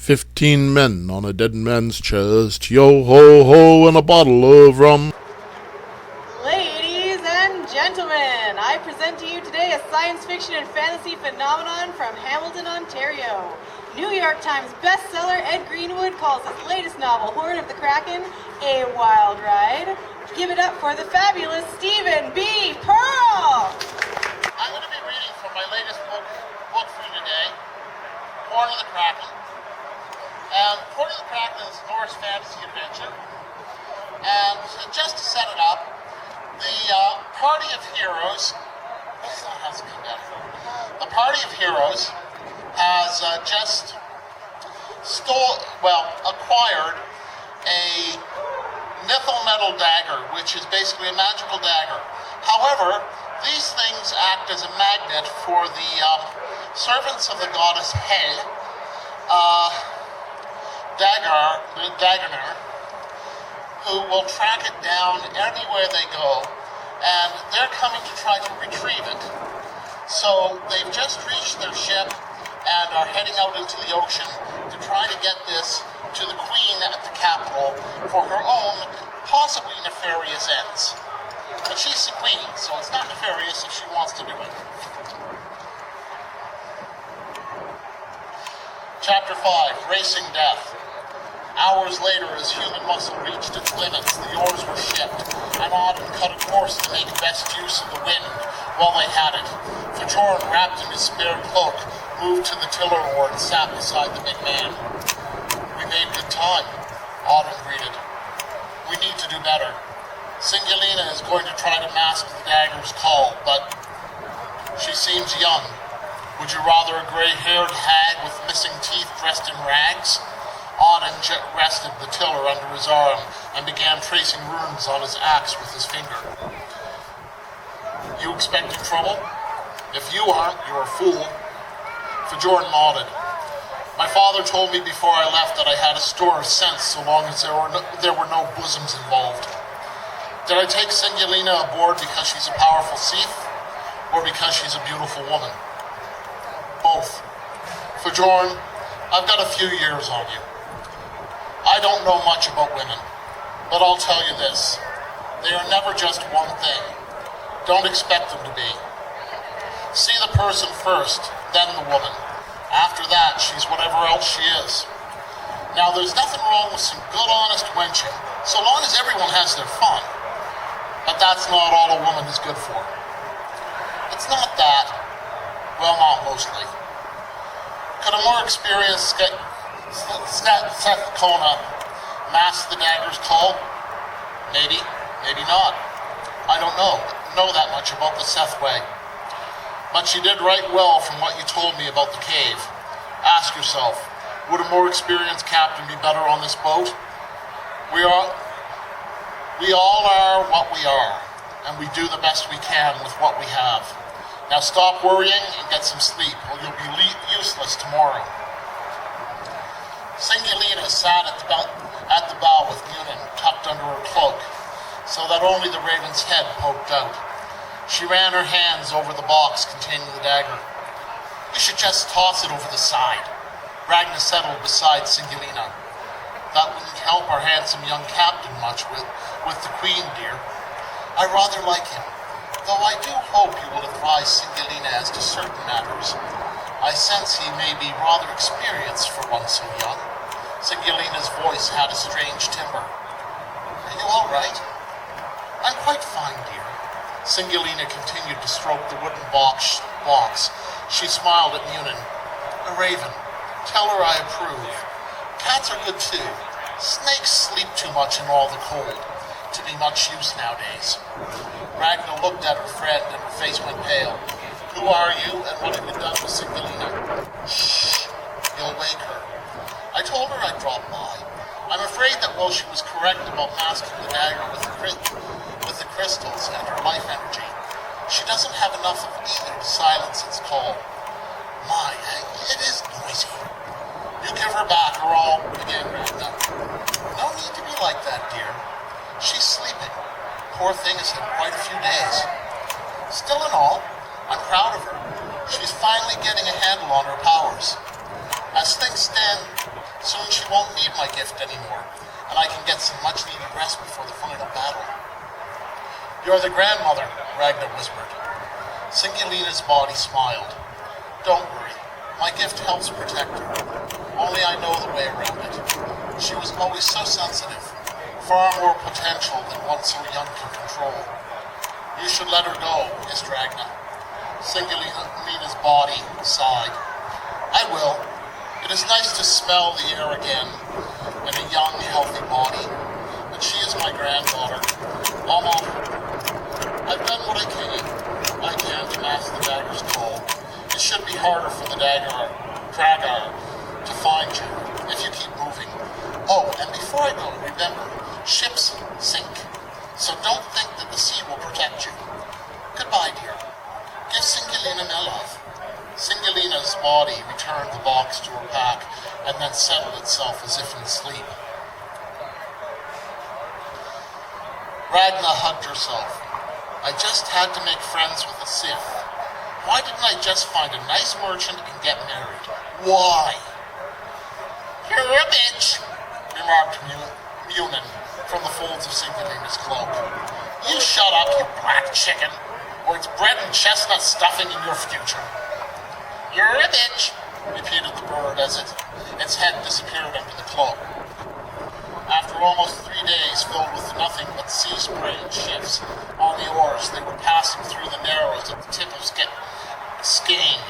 15 men on a dead man's chest, yo-ho-ho, and a bottle of rum. Ladies and gentlemen, I present to you today a science fiction and fantasy phenomenon from Hamilton, Ontario. New York Times bestseller Ed Greenwood calls his latest novel, Horn of the Kraken, a wild ride. Give it up for the fabulous Stephen B. Pearl! I'm going to be reading from my latest book for you today, Horn of the Kraken. And Horn of the Kraken is a Norse fantasy adventure. And just to set it up, the party of heroes, has just acquired a nithal metal dagger, which is basically a magical dagger. However, these things act as a magnet for the servants of the goddess Hel, Daggerner, who will track it down anywhere they go, and they're coming to try to retrieve it. So they've just reached their ship and are heading out into the ocean to try to get this to the queen at the capital for her own, possibly nefarious ends. But she's the queen, so it's not nefarious if she wants to do it. Chapter 5, Racing Death. Hours later, as human muscle reached its limits, the oars were shipped, and Auden cut a course to make best use of the wind while they had it. Fajoran, wrapped in his spare cloak, moved to the tiller oar and sat beside the big man. "We made good time," Auden greeted. "We need to do better. Singulina is going to try to mask the dagger's call, but she seems young. Would you rather a gray-haired hag with missing teeth dressed in rags?" Auden rested the tiller under his arm and began tracing runes on his axe with his finger. "You expecting trouble? If you aren't, you're a fool." Fajoran nodded. "My father told me before I left that I had a store of sense so long as there were no bosoms involved. Did I take Singulina aboard because she's a powerful thief, or because she's a beautiful woman?" "Both. Fajoran, I've got a few years on you. I don't know much about women, but I'll tell you this. They are never just one thing. Don't expect them to be. See the person first, then the woman. After that, she's whatever else she is. Now, there's nothing wrong with some good, honest wenching, so long as everyone has their fun. But that's not all a woman is good for. It's not that. Well, not mostly. Could a more experienced Seth Kona mask the dagger's call? Maybe, maybe not. I don't know that much about the Seth way. But she did right well from what you told me about the cave. Ask yourself, would a more experienced captain be better on this boat? We all are what we are, and we do the best we can with what we have. Now stop worrying and get some sleep, or you'll be useless tomorrow." Singulina sat at the bow with Munin tucked under her cloak, so that only the raven's head poked out. She ran her hands over the box containing the dagger. "You should just toss it over the side." Ragnar settled beside Singulina. "That wouldn't help our handsome young captain much with the queen, dear. I rather like him, though I do hope you will advise Singulina as to certain matters. I sense he may be rather experienced for one so young." Singulina's voice had a strange timbre. "Are you all right?" "I'm quite fine, dear." Singulina continued to stroke the wooden box. She smiled at Munin. "A raven. Tell her I approve. Cats are good too. Snakes sleep too much in all the cold to be much use nowadays." Ragnar looked at her friend and her face went pale. "Who are you and what have you done with Singulina?" "Shh, you'll wake her. I told her I'd drop by. I'm afraid that while she was correct about masking the dagger with the crystals and her life energy, she doesn't have enough of either to silence its call. My, it is noisy. You give her back or I'll begin, Ragnar." "No need to be like that, dear. She's sleeping. Poor thing has had quite a few days. Still in all, I'm proud of her. She's finally getting a handle on her powers. As things stand, Soon she won't need my gift anymore, and I can get some much-needed rest before the final battle. You're the grandmother, Ragnar whispered. Singulina's body smiled. Don't worry, my gift helps protect her. Only I know the way around it. She was always so sensitive, far more potential than one so young can control. You should let her go, hissed Ragnar. Singulina's body sighed. I will. It is nice to smell the air again in a young, healthy body. But she is my granddaughter. Mama, I've done what I can to mask the dagger's call. It should be harder for the Dragar to find you if you keep moving. Oh, and before I go, remember, ships sink. So don't think that the sea will protect you. Goodbye, dear. Give Singulina my love. Singulina's body returned the box to her pack and then settled itself as if in sleep. Ragna hugged herself. I just had to make friends with a Sith. Why didn't I just find a nice merchant and get married? Why? You're a bitch, remarked Munin from the folds of Singulina's cloak. You shut up, you black chicken, or it's bread and chestnut stuffing in your future. You're a bitch, repeated the bird as its head disappeared under the cloak. After almost 3 days filled with nothing but sea spray and ships on the oars, they were passing through the narrows at the tip of Skane.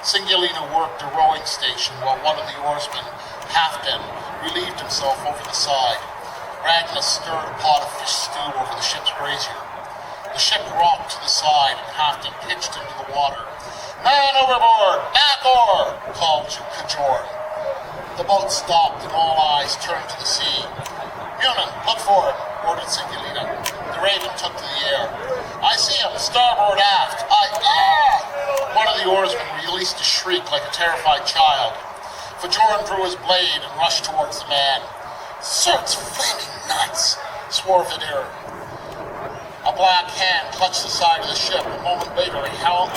Singulina worked a rowing station while one of the oarsmen, Halfden, relieved himself over the side. Ragnar stirred a pot of fish stew over the ship's brazier. The ship rocked to the side and Halfden pitched into the water. Man overboard! Back oar! Called Kajor. The boat stopped and all eyes turned to the sea. Munin, look for him, ordered Singulina. The raven took to the air. I see him, starboard aft. One of the oarsmen released a shriek like a terrified child. Fajoran drew his blade and rushed towards the man. Cert's flaming nuts, swore Vidir. A black hand clutched the side of the ship. A moment later, a helmed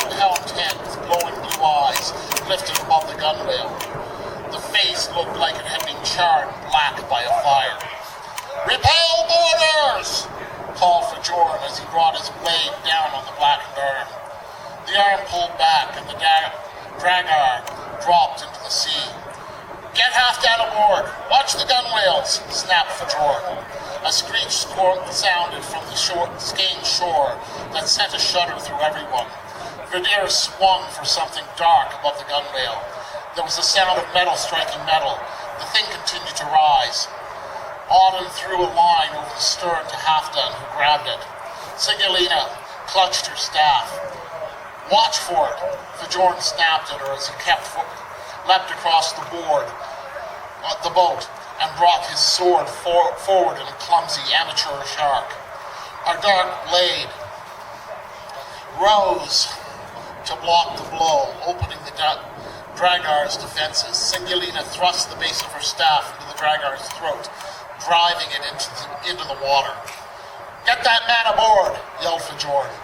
head with glowing blue eyes lifted above the gunwale. The face looked like it had been charred black by a fire. Repel boarders! Called Fajoran as he brought his blade down on the blackened arm. The arm pulled back and the Dragar dropped into the sea. Get Halfdan aboard! Watch the gunwales! Snapped Fajoran. A screech sounded from the Skane shore that sent a shudder through everyone. Vidir swung for something dark above the gunwale. There was the sound of metal striking metal. The thing continued to rise. Auden threw a line over the stern to Halfdan, who grabbed it. Singulina clutched her staff. Watch for it! Fajoran snapped at her as he leapt across the boat, and brought his sword forward in a clumsy amateurish arc. A dark blade rose to block the blow, opening the Dragar's defenses. Singulina thrust the base of her staff into the Dragar's throat, driving it into the water. Get that man aboard, yelled Fajoran.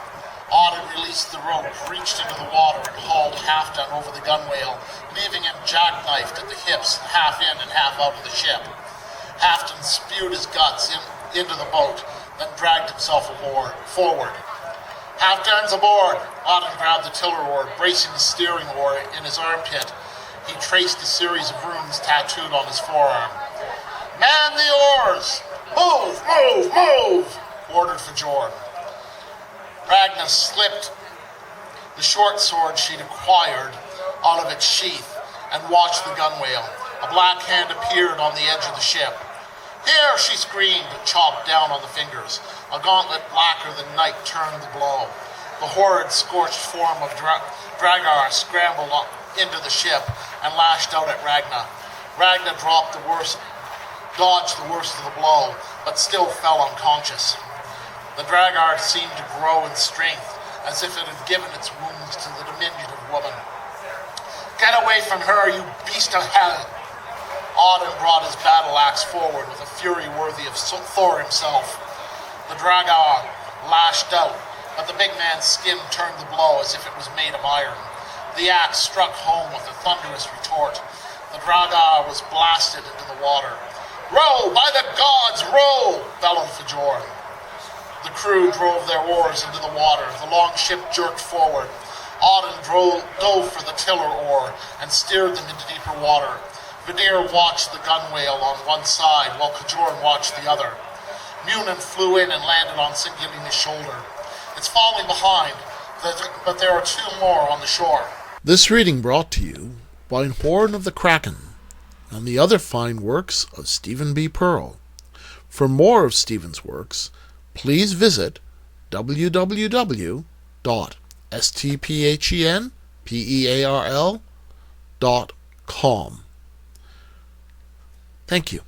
Auden released the rope, reached into the water, and hauled Halfdan over the gunwale, leaving him jackknifed at the hips, half in and half out of the ship. Halfdan spewed his guts into the boat, then dragged himself forward. Halfdan's aboard! Auden grabbed the tiller oar, bracing the steering oar in his armpit. He traced a series of runes tattooed on his forearm. Man the oars! Move, move, move! Ordered Fajoran. Ragnar slipped the short sword she'd acquired out of its sheath and watched the gunwale. A black hand appeared on the edge of the ship. Here, she screamed and chopped down on the fingers. A gauntlet blacker than night turned the blow. The horrid, scorched form of Dragar scrambled up into the ship and lashed out at Ragnar. Ragnar dodged the worst of the blow, but still fell unconscious. The Dragar seemed to grow in strength, as if it had given its wounds to the diminutive woman. Get away from her, you beast of hell! Auden brought his battle axe forward with a fury worthy of Thor himself. The Dragar lashed out, but the big man's skin turned the blow as if it was made of iron. The axe struck home with a thunderous retort. The draggar was blasted into the water. "Row, by the gods, row!" bellowed Fajorn. The crew drove their oars into the water. The long ship jerked forward. Auden dove for the tiller oar and steered them into deeper water. Vidir watched the gunwale on one side while Kajorn watched the other. Munin flew in and landed on Singilina's shoulder. "It's falling behind, but there are two more on the shore." This reading brought to you by Horn of the Kraken and the other fine works of Stephen B. Pearl. For more of Stephen's works, please visit www.stphenperl.com. Thank you.